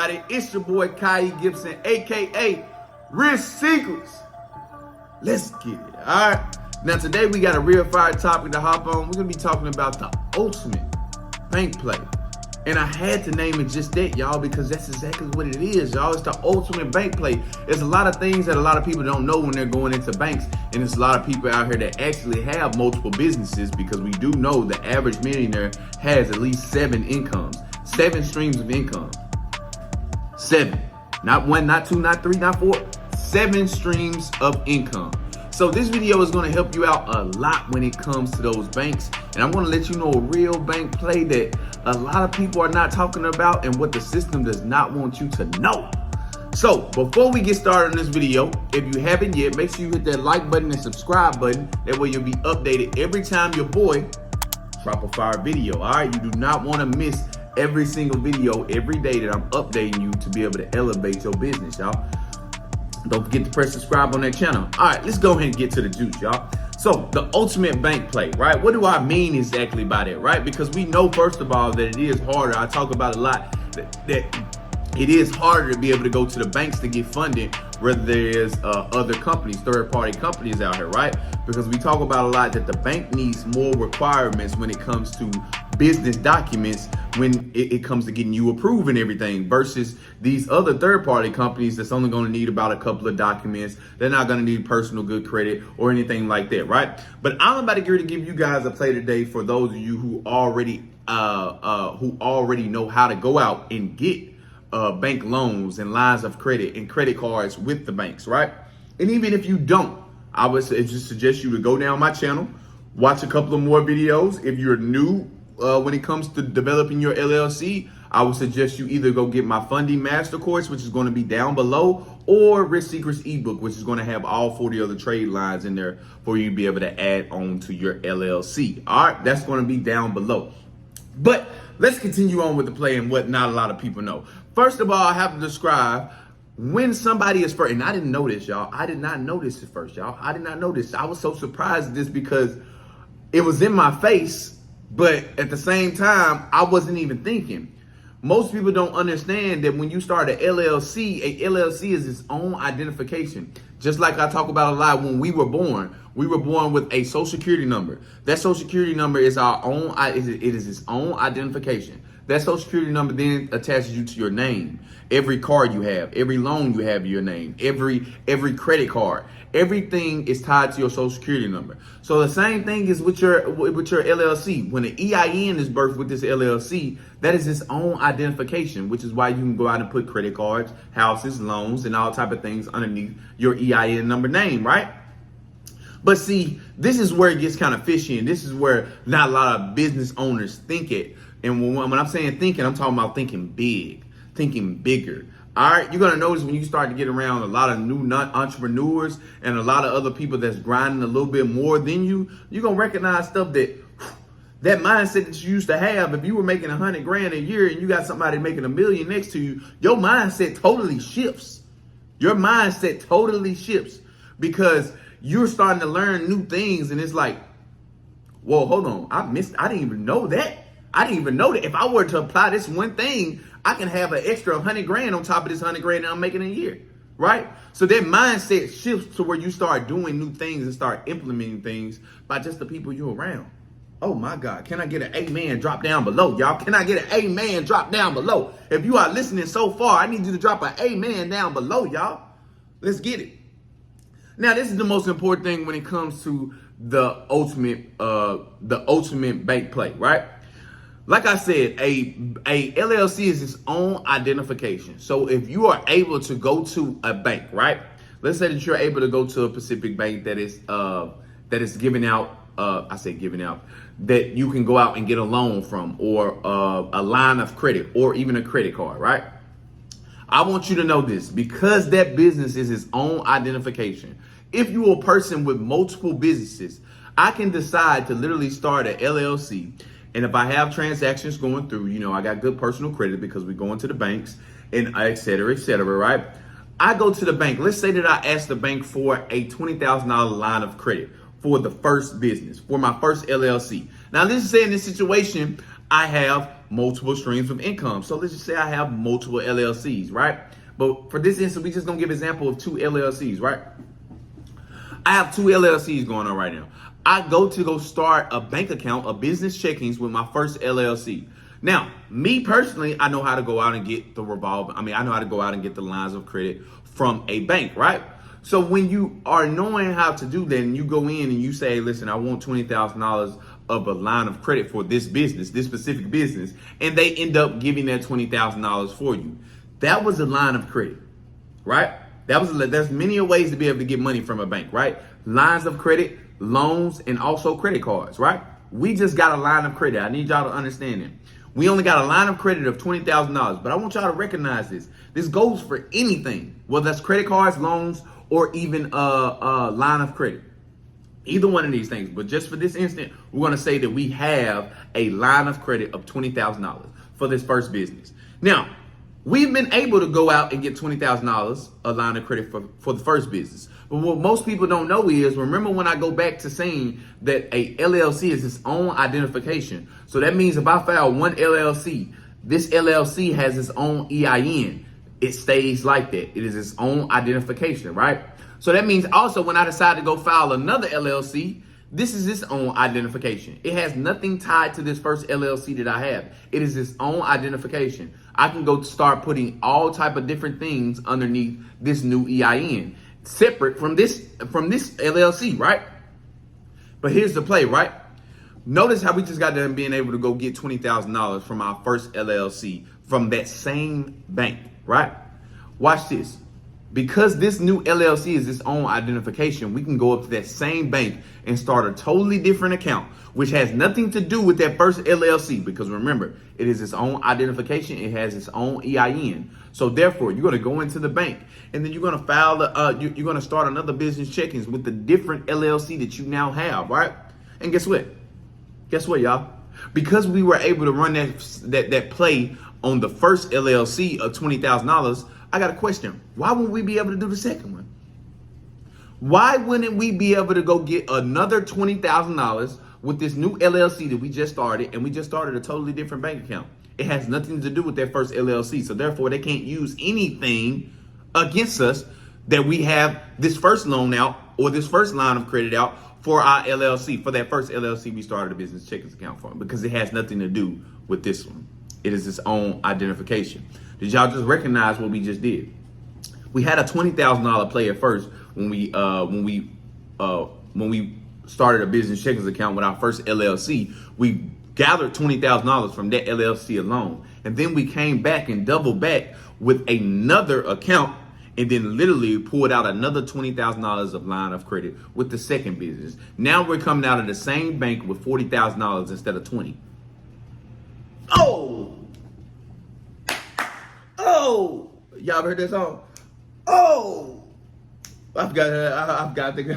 everybody? It's your boy Kai Gibson, aka Risk Secrets. Let's get it, all right? Now today we got a real fire topic to hop on. We're gonna be talking about the ultimate bank play. And I had to name it just that, y'all, because that's exactly what it is, y'all. It's the ultimate bank play. There's a lot of things that a lot of people don't know when they're going into banks. And there's a lot of people out here that actually have multiple businesses, because we do know the average millionaire has at least 7 incomes, 7 streams of income. 7, not 1, not 2, not 3, not 4, 7 streams of income. So this video is going to help you out a lot when it comes to those banks. And I'm going to let you know a real bank play that a lot of people are not talking about and what the system does not want you to know. So before we get started on this video, if you haven't yet, make sure you hit that like button and subscribe button. That way you'll be updated every time your boy drop a fire video. All right, you do not want to miss every single video every day that I'm updating you to be able to elevate your business, y'all. Don't forget to press subscribe on that channel. All right, let's go ahead and get to the juice, y'all. So the ultimate bank play, right? What do I mean exactly by that, right? Because we know, first of all, that it is harder. I talk about a lot that it is harder to be able to go to the banks to get funded, whether there's other companies, third-party companies out here, right? Because we talk about a lot that the bank needs more requirements when it comes to business documents, when it comes to getting you approved and everything, versus these other third-party companies that's only going to need about a couple of documents. They're not going to need personal good credit or anything like that, right? But I'm about to give you guys a play today for those of you who already know how to go out and get bank loans and lines of credit and credit cards with the banks, right? And even if you don't, I would just suggest you to go down my channel, watch a couple of more videos. If you're new when it comes to developing your LLC, I would suggest you either go get my Funding Master course, which is going to be down below, or Risk Secrets ebook, which is going to have all 40 other trade lines in there for you to be able to add on to your LLC. All right, that's going to be down below. But let's continue on with the play and what not a lot of people know. First of all, I have to describe when somebody is first, and I didn't know this, y'all. I did not know this at first, y'all. I did not know this. I was so surprised at this because it was in my face, but at the same time, I wasn't even thinking. Most people don't understand that when you start a LLC is its own identification. Just like I talk about a lot, when we were born with a social security number. That social security number is our own, it is its own identification. That social security number then attaches you to your name. Every card you have, every loan you have your name, every credit card, everything is tied to your social security number. So the same thing is with your LLC. When an EIN is birthed with this LLC, that is its own identification, which is why you can go out and put credit cards, houses, loans, and all type of things underneath your EIN number name, right? But see, this is where it gets kind of fishy, and this is where not a lot of business owners think it. And when I'm saying thinking, I'm talking about thinking big, thinking bigger. All right, you're gonna notice when you start to get around a lot of new entrepreneurs and a lot of other people that's grinding a little bit more than you, you're gonna recognize stuff that mindset that you used to have. If you were making $100,000 a year and you got somebody making $1 million next to you, your mindset totally shifts. Your mindset totally shifts because you're starting to learn new things, and it's like, whoa, hold on, I didn't even know that. I didn't even know that if I were to apply this one thing, I can have an extra $100,000 on top of this $100,000 that I'm making a year, right? So that mindset shifts to where you start doing new things and start implementing things by just the people you're around. Oh my God, can I get an amen drop down below, y'all? Can I get an amen drop down below? If you are listening so far, I need you to drop an amen down below, y'all. Let's get it. Now, this is the most important thing when it comes to the ultimate bank play, right? Like I said, a LLC is its own identification. So if you are able to go to a bank, right? Let's say that you're able to go to a Pacific Bank that is giving out, that you can go out and get a loan from, or a line of credit, or even a credit card, right? I want you to know this, because that business is its own identification. If you're a person with multiple businesses, I can decide to literally start an LLC. And if I have transactions going through, I got good personal credit because we go into the banks and et cetera, right? I go to the bank. Let's say that I ask the bank for a $20,000 line of credit for the first business, for my first LLC. Now, let's say in this situation, I have multiple streams of income. So let's just say I have multiple LLCs, right? But for this instance, we just gonna give an example of 2 LLCs, right? I have 2 LLCs going on right now. I go start a bank account, a business checkings with my first LLC. Now, me personally, I know how to go out and get the I know how to go out and get the lines of credit from a bank, right? So when you are knowing how to do that and you go in and you say, listen, I want $20,000 of a line of credit for this business, this specific business, and they end up giving that $20,000 for you. That was a line of credit, right? There's many ways to be able to get money from a bank, right? Lines of credit, loans, and also credit cards, right? We just got a line of credit. I need y'all to understand that. We only got a line of credit of $20,000, but I want y'all to recognize this. This goes for anything, whether that's credit cards, loans, or even a line of credit. Either one of these things. But just for this instant, we're going to say that we have a line of credit of $20,000 for this first business. Now, we've been able to go out and get $20,000 a line of credit for the first business. But what most people don't know is, remember when I go back to saying that a LLC is its own identification. So that means if I file one LLC, this LLC has its own EIN. It stays like that. It is its own identification, right? So that means also when I decide to go file another LLC, this is its own identification. It has nothing tied to this first LLC that I have. It is its own identification. I can go start putting all type of different things underneath this new EIN, separate from this LLC, right? But here's the play, right? Notice how we just got done being able to go get $20,000 from our first LLC from that same bank, right? Watch this. Because this new LLC is its own identification, we can go up to that same bank and start a totally different account, which has nothing to do with that first LLC. Because remember, it is its own identification. It has its own EIN. So therefore, you're going to go into the bank and then you're going to file you're going to start another business checkings with the different LLC that you now have, right? And guess what? Guess what, y'all? Because we were able to run that play on the first LLC of $20,000, I got a question. Why wouldn't we be able to do the second one? Why wouldn't we be able to go get another $20,000 with this new LLC that we just started, and we just started a totally different bank account? It has nothing to do with that first LLC. So therefore, they can't use anything against us that we have this first loan out or this first line of credit out for our LLC, for that first LLC we started a business checkings account for, because it has nothing to do with this one. It is its own identification. Did y'all just recognize what we just did? We had a $20,000 play at first when we started a business checkings account with our first LLC. We gathered $20,000 from that LLC alone, and then we came back and doubled back with another account, and then literally pulled out another $20,000 of line of credit with the second business. Now we're coming out of the same bank with $40,000 instead of 20. Oh, y'all heard that song? Oh, I've got to think.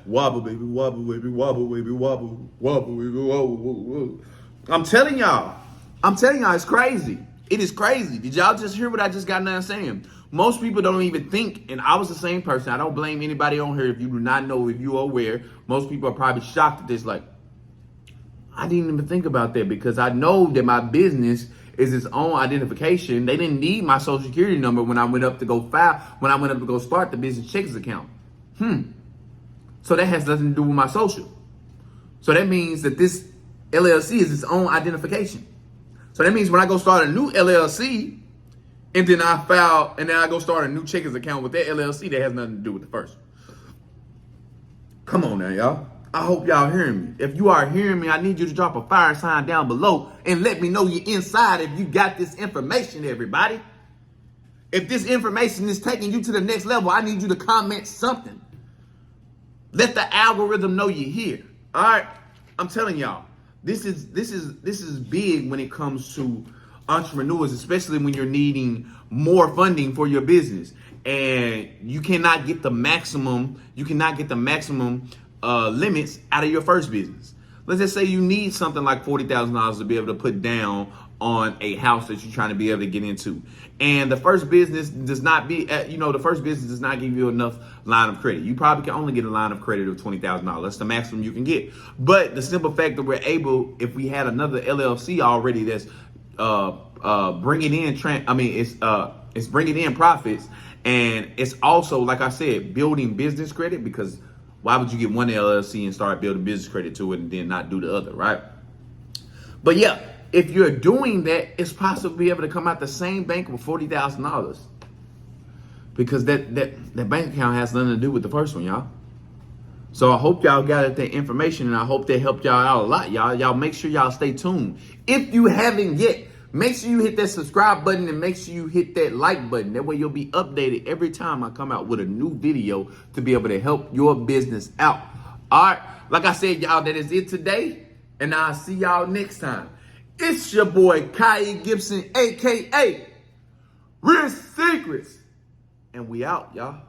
Wobble, baby, wobble, baby, wobble, baby, wobble, wobble, baby, wobble, wobble. I'm telling y'all, it's crazy. It is crazy. Did y'all just hear what I just got done saying? Most people don't even think, and I was the same person. I don't blame anybody on here if you do not know, if you are aware. Most people are probably shocked at this, like, I didn't even think about that, because I know that my business is its own identification. They didn't need my social security number when I went up to go start the business checkings account. So that has nothing to do with my social. So that means that this LLC is its own identification. So that means when I go start a new LLC, and then I go start a new checkings account with that LLC, that has nothing to do with the first. Come on now, y'all. I hope y'all hearing me. If you are hearing me, I need you to drop a fire sign down below and let me know you're inside if you got this information, everybody. If this information is taking you to the next level, I need you to comment something. Let the algorithm know you're here. All right? I'm telling y'all, this is big when it comes to entrepreneurs, especially when you're needing more funding for your business and you cannot get the maximum limits out of your first business. Let's just say you need something like $40,000 to be able to put down on a house that you're trying to be able to get into. And the first business does not give you enough line of credit. You probably can only get a line of credit of $20,000. That's the maximum you can get. But the simple fact that we're able, if we had another LLC already that's bringing in, it's bringing in profits, and it's also, like I said, building business credit, because why would you get one LLC and start building business credit to it and then not do the other, right? But yeah, if you're doing that, it's possible to be able to come out the same bank with $40,000, because that bank account has nothing to do with the first one, y'all. So I hope y'all got that information, and I hope that helped y'all out a lot, y'all. Y'all make sure y'all stay tuned. If you haven't yet, make sure you hit that subscribe button and make sure you hit that like button. That way you'll be updated every time I come out with a new video to be able to help your business out. All right, like I said, y'all, that is it today, and I'll see y'all next time. It's your boy, Kai Gibson, a.k.a. Rich Secrets. And we out, y'all.